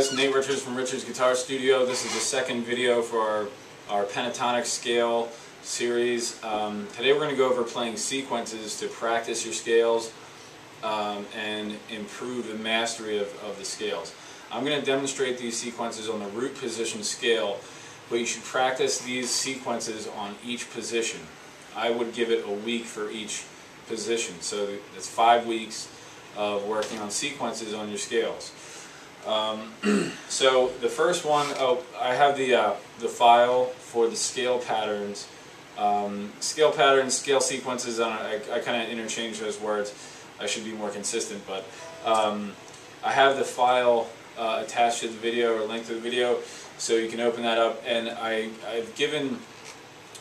guys, Nate Richards from Richards Guitar Studio. This is the second video for our Pentatonic scale series. Today we're going to go over playing sequences to practice your scales and improve the mastery of the scales. I'm going to demonstrate these sequences on the root position scale, but you should practice these sequences on each position. I would give it a week for each position, so that's 5 weeks of working on sequences on your scales. So the first one, I have the file for the scale patterns. Scale sequences, I kind of interchange those words. I should be more consistent, but I have the file attached to the video or linked to the video, so you can open that up, and I've given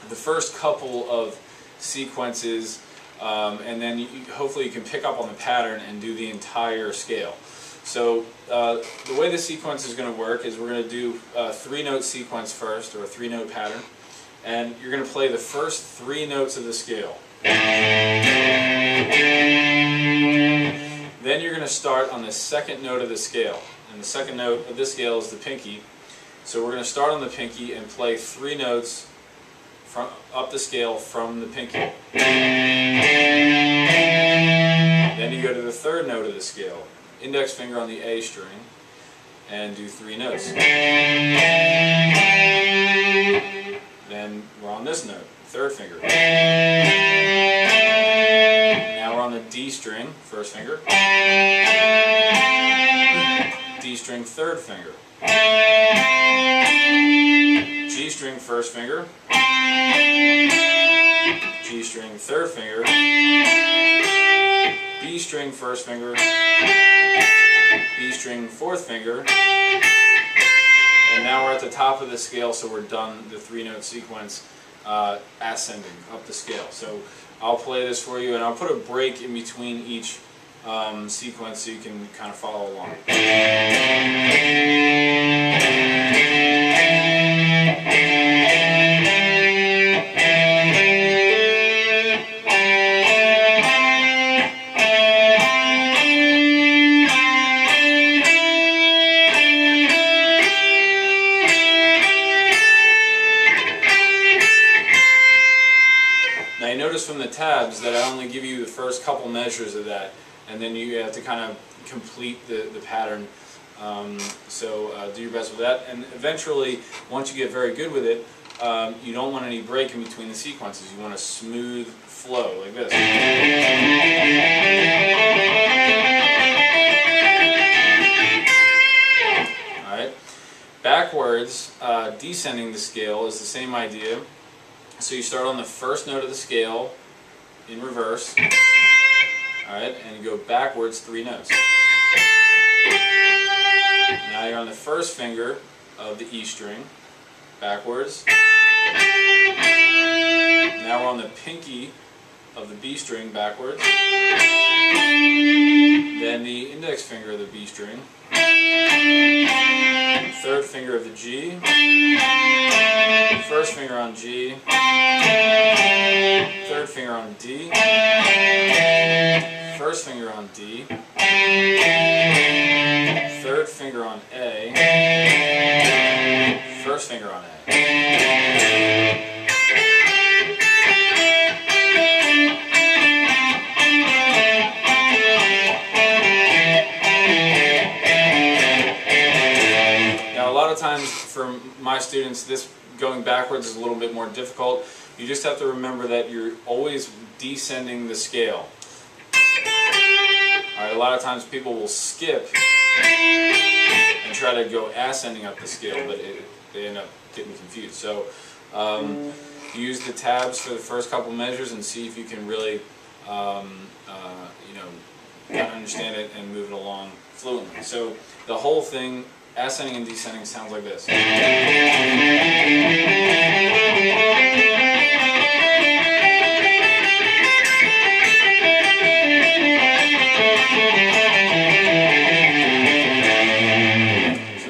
the first couple of sequences, and then hopefully you can pick up on the pattern and do the entire scale. So the way the sequence is going to work is we're going to do a 3-note sequence first, or a 3-note pattern, and you're going to play the first 3 notes of the scale. Then you're going to start on the second note of the scale, and the second note of this scale is the pinky. So we're going to start on the pinky and play 3 notes up the scale from the pinky. Then you go to the third note of the scale, index finger on the A string, and do 3 notes. Then we're on this note, third finger. Now we're on the D string, first finger. D string, third finger. G string, first finger. G string, third finger. B string, first finger. B string, fourth finger. And now we're at the top of the scale, so we're done the 3-note sequence ascending up the scale. So I'll play this for you, and I'll put a break in between each sequence so you can kind of follow along. Now you notice from the tabs that I only give you the first couple measures of that, and then you have to kind of complete the pattern. So do your best with that, and eventually, once you get very good with it, you don't want any break in between the sequences. You want a smooth flow like this. Alright, backwards, descending the scale is the same idea. So you start on the first note of the scale in reverse, alright, and you go backwards 3 notes. Now you're on the first finger of the E string, backwards. Now we're on the pinky of the B string, backwards. Then the index finger of the B string. Third finger of the G. First finger on G. Third finger on D. First finger on D. Third finger on A. First finger on A. Now a lot of times for my students, this going backwards is a little bit more difficult. You just have to remember that you're always descending the scale. Alright, a lot of times people will skip and try to go ascending up the scale, but they end up getting confused. So use the tabs for the first couple measures and see if you can really kind of understand it and move it along fluently. So the whole thing, ascending and descending, sounds like this. So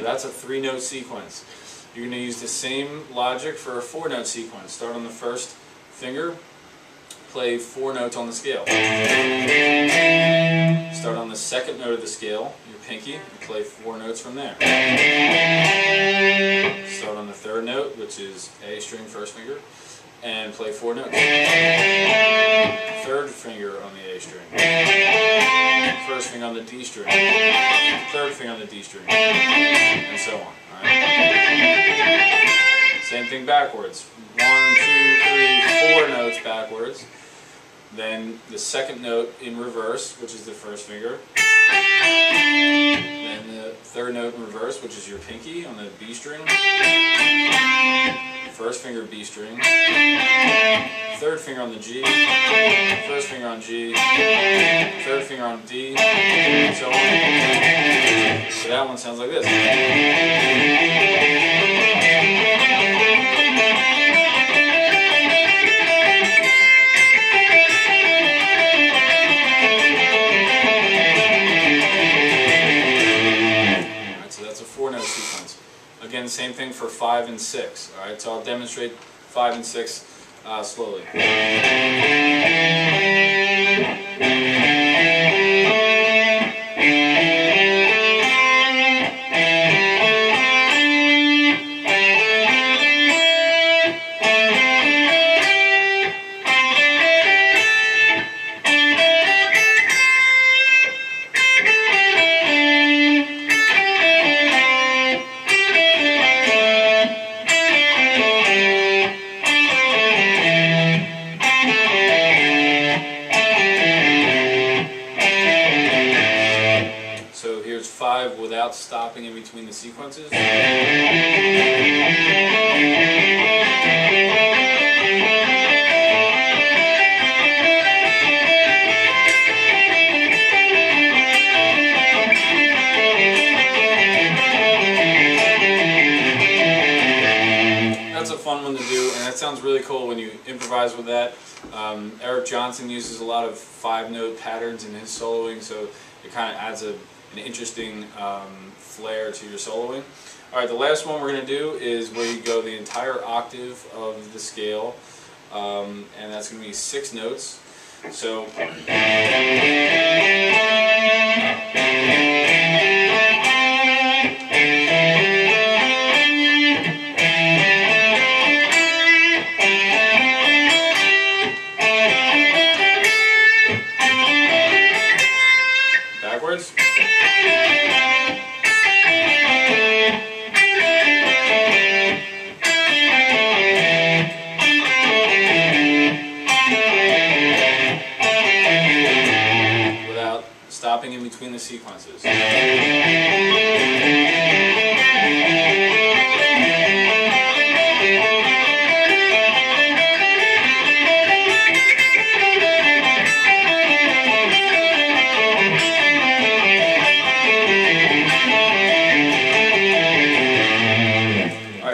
that's a 3-note sequence. You're going to use the same logic for a 4-note sequence. Start on the first finger, play 4 notes on the scale. start on the second note of the scale, your pinky, and play 4 notes from there. Start on the third note, which is A string, first finger, and play 4 notes. Third finger on the A string, first finger on the D string, third finger on the D string, and so on. All right? Same thing backwards. 1, 2, 3, 4 notes backwards. Then the second note in reverse, which is the first finger. Then the third note in reverse, which is your pinky on the B string. First finger B string. Third finger on the G. First finger on G. Third finger on D. And so on. So that one sounds like this. Sequence. Again, same thing for 5 and 6. All right, so I'll demonstrate 5 and 6 slowly. Here's 5 without stopping in between the sequences. That's a fun one to do, and that sounds really cool when you improvise with that. Eric Johnson uses a lot of 5-note patterns in his soloing, so it kind of adds an interesting flair to your soloing. Alright, the last one we're going to do is where you go the entire octave of the scale, and that's going to be 6 notes. So backwards. Without stopping in between the sequences.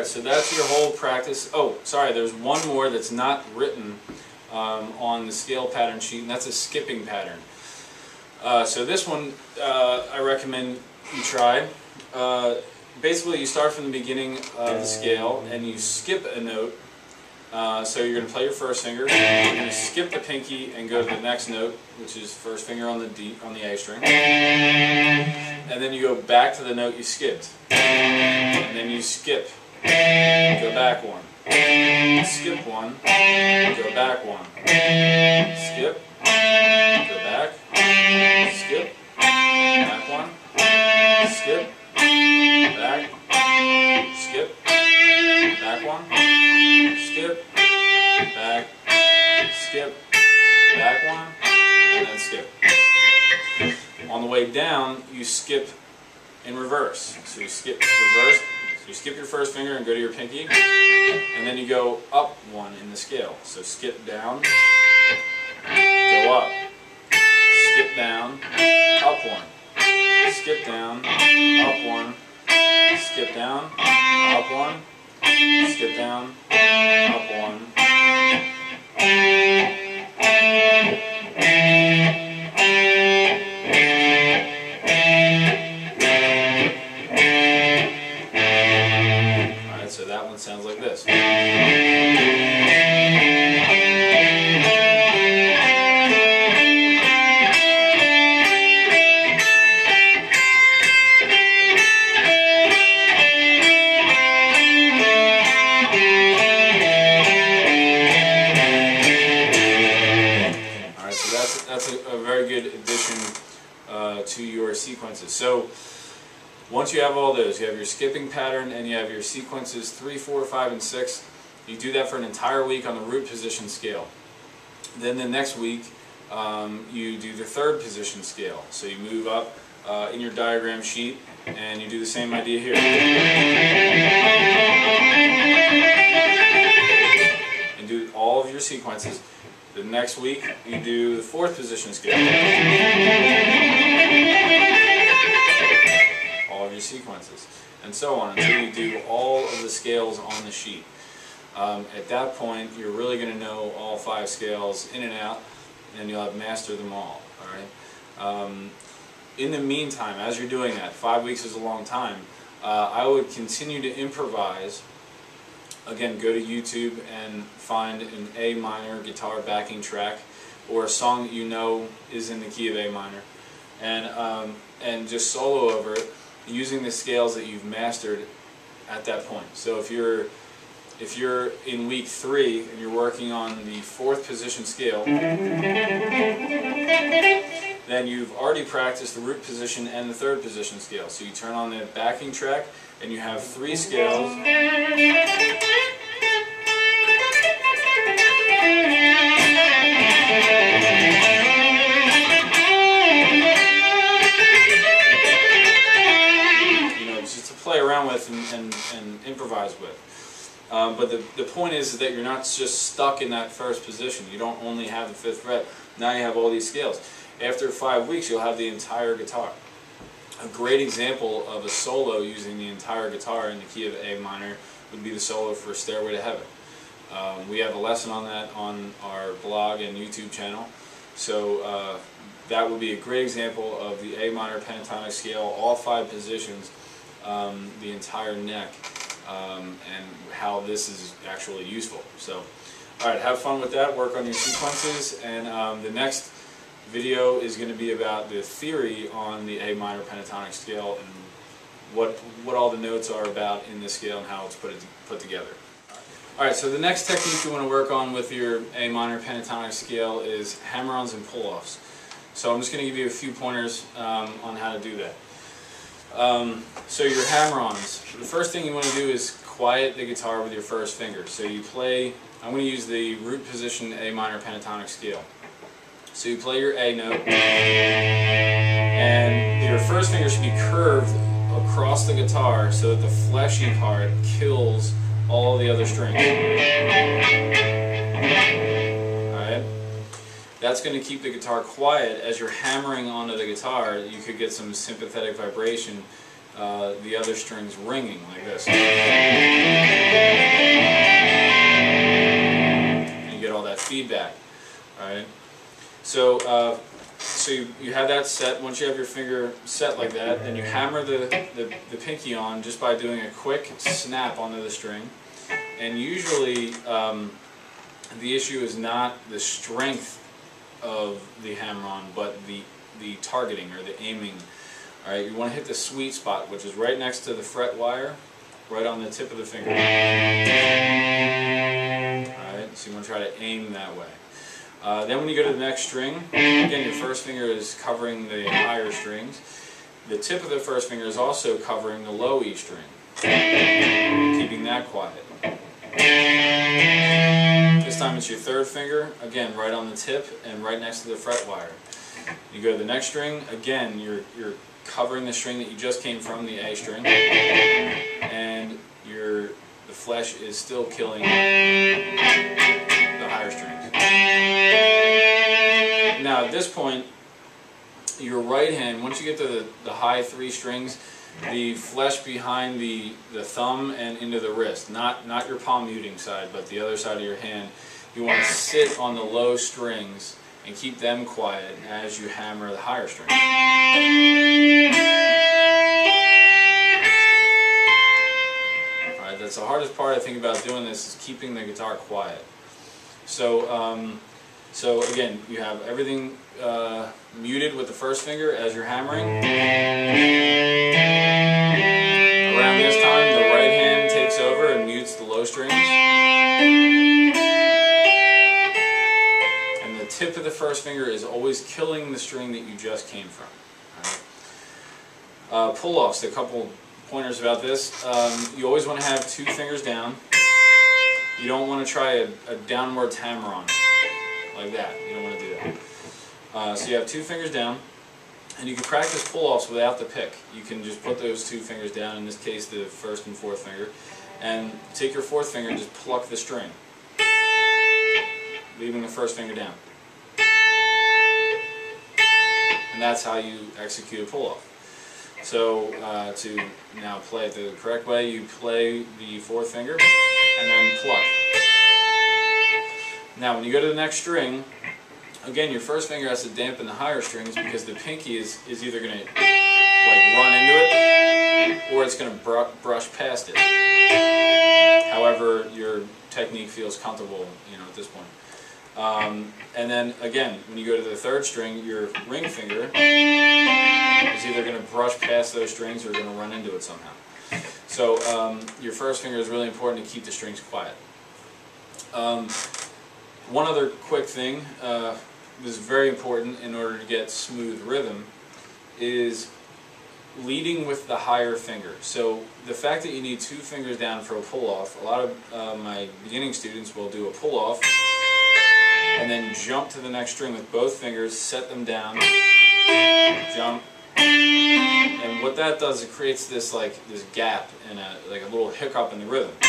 So that's your whole practice. Oh, sorry, there's one more that's not written on the scale pattern sheet, and that's a skipping pattern. So this one I recommend you try. Basically, you start from the beginning of the scale, and you skip a note. So you're going to play your first finger, you're going to skip the pinky and go to the next note, which is first finger on the D, on the A string. And then you go back to the note you skipped. And then you skip. Go back one. Skip one. Go back one. Skip. Go back. Skip. Back one. Skip. Back. Skip. Back one. Skip. Back. Skip. Back one. And then skip. On the way down, you skip in reverse. So you skip reverse. You skip your first finger and go to your pinky, and then you go up one in the scale. So skip down, go up, skip down, up one, skip down, up one, skip down, up one, skip down, up one. So that one sounds like this. period addition to your sequences. So once you have all those, you have your skipping pattern and you have your sequences 3, 4, 5, and 6. You do that for an entire week on the root position scale. Then the next week you do the third position scale. So you move up in your diagram sheet and you do the same idea here. And do all of your sequences. The next week you do the fourth position scale. All of your sequences. And so on until you do all of the scales on the sheet. At that point, you're really going to know all 5 scales in and out, and you'll have mastered them all. In the meantime, as you're doing that, 5 weeks is a long time, I would continue to improvise. Again, go to YouTube and find an A minor guitar backing track, or a song that you know is in the key of A minor, and just solo over it using the scales that you've mastered at that point. So if you're in week 3 and you're working on the 4th position scale, then you've already practiced the root position and the 3rd position scale. So you turn on the backing track and you have 3 scales. Just to play around with and improvise with. But the point is that you're not just stuck in that first position. You don't only have the 5th fret. Now you have all these scales. After 5 weeks, you'll have the entire guitar. A great example of a solo using the entire guitar in the key of A minor would be the solo for Stairway to Heaven. We have a lesson on that on our blog and YouTube channel. So that would be a great example of the A minor pentatonic scale, all 5 positions, the entire neck. And how this is actually useful. So, alright, have fun with that, work on your sequences, and the next video is going to be about the theory on the A minor pentatonic scale and what all the notes are about in this scale and how it's put together. Alright, so the next technique you want to work on with your A minor pentatonic scale is Hammer-ons and Pull-offs. So I'm just going to give you a few pointers on how to do that. So your hammer-ons, the first thing you want to do is quiet the guitar with your first finger. So you play, I'm going to use the root position A minor pentatonic scale. So you play your A note, and your first finger should be curved across the guitar so that the fleshy part kills all the other strings. Alright? That's going to keep the guitar quiet. As you're hammering onto the guitar, you could get some sympathetic vibration, the other strings ringing like this. And you get all that feedback. Alright? So, you have that set. Once you have your finger set like that, then you hammer the pinky on just by doing a quick snap onto the string. And usually the issue is not the strength of the hammer-on, but the targeting or the aiming. Alright, you want to hit the sweet spot, which is right next to the fret wire, right on the tip of the finger. Alright, so you want to try to aim that way. Then when you go to the next string, again your first finger is covering the higher strings. The tip of the first finger is also covering the low E string, keeping that quiet. This time it's your third finger, again right on the tip and right next to the fret wire. You go to the next string, again you're covering the string that you just came from, the A string, and the flesh is still killing the higher strings. Now at this point, your right hand, once you get to the high 3 strings, the flesh behind the thumb and into the wrist, not your palm muting side, but the other side of your hand, you want to sit on the low strings and keep them quiet as you hammer the higher strings. Alright, that's the hardest part I think about doing this, is keeping the guitar quiet. So, so again, you have everything muted with the first finger as you're hammering. Around this time, the right hand takes over and mutes the low strings. And the tip of the first finger is always killing the string that you just came from. All right? Pull-offs, a couple pointers about this. You always want to have 2 fingers down. You don't want to try a downwards hammer-on like that. You don't want to do that. So you have 2 fingers down, and you can practice pull-offs without the pick. You can just put those 2 fingers down, in this case the 1st and 4th finger, and take your 4th finger and just pluck the string, leaving the 1st finger down. And that's how you execute a pull-off. So to now play it the correct way, you play the 4th finger and then pluck. Now when you go to the next string, again your 1st finger has to dampen the higher strings because the pinky is either going to like run into it or it's going to brush past it. However your technique feels comfortable, at this point. And then again, when you go to the 3rd string, your ring finger is either going to brush past those strings or going to run into it somehow. So your 1st finger is really important to keep the strings quiet. One other quick thing is very important in order to get smooth rhythm is leading with the higher finger. So the fact that you need 2 fingers down for a pull-off, a lot of my beginning students will do a pull-off and then jump to the next string with both fingers, set them down, jump, and what that does, it creates this this gap and like a little hiccup in the rhythm, like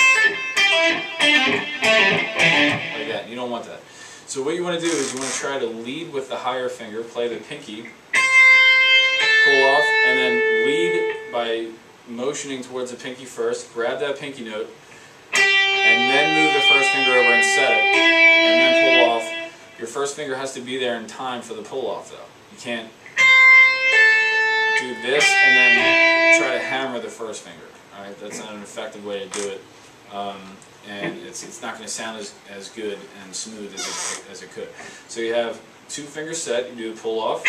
that. You don't want that. So what you want to do is you want to try to lead with the higher finger, play the pinky, pull off, and then lead by motioning towards the pinky first, grab that pinky note, and then move the 1st finger over and set it, and then pull off. Your 1st finger has to be there in time for the pull-off, though. You can't do this and then try to hammer the 1st finger. All right, that's not an effective way to do it, and it's not going to sound as good and smooth as it could. So you have 2 fingers set. You do the pull-off,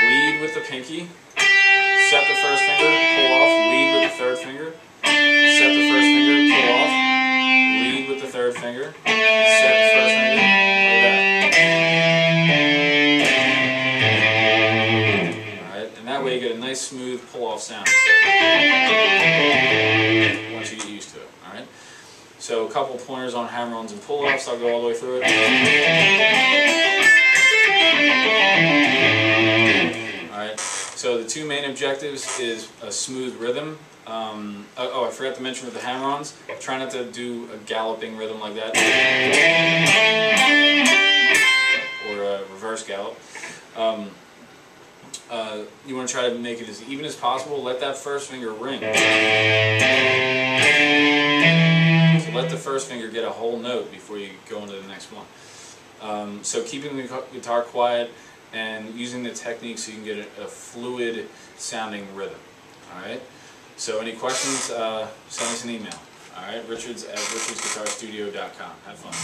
lead with the pinky, set the 1st finger, pull off, lead with the 3rd finger, set the 1st finger, pull off, lead with the 3rd finger, set the 1st finger, like that. Alright, and that way you get a nice smooth pull-off sound once you get used to it. Alright, so a couple pointers on hammer-ons and pull-offs. I'll go all the way through it. Alright, so the 2 main objectives is a smooth rhythm. I forgot to mention with the hammer-ons, try not to do a galloping rhythm like that, or a reverse gallop. You want to try to make it as even as possible. Let that 1st finger ring. So let the 1st finger get a whole note before you go into the next one. So keeping the guitar quiet and using the technique so you can get a fluid sounding rhythm. Alright? So any questions, send us an email. Alright, Richards@richardsguitarstudio.com. Have fun.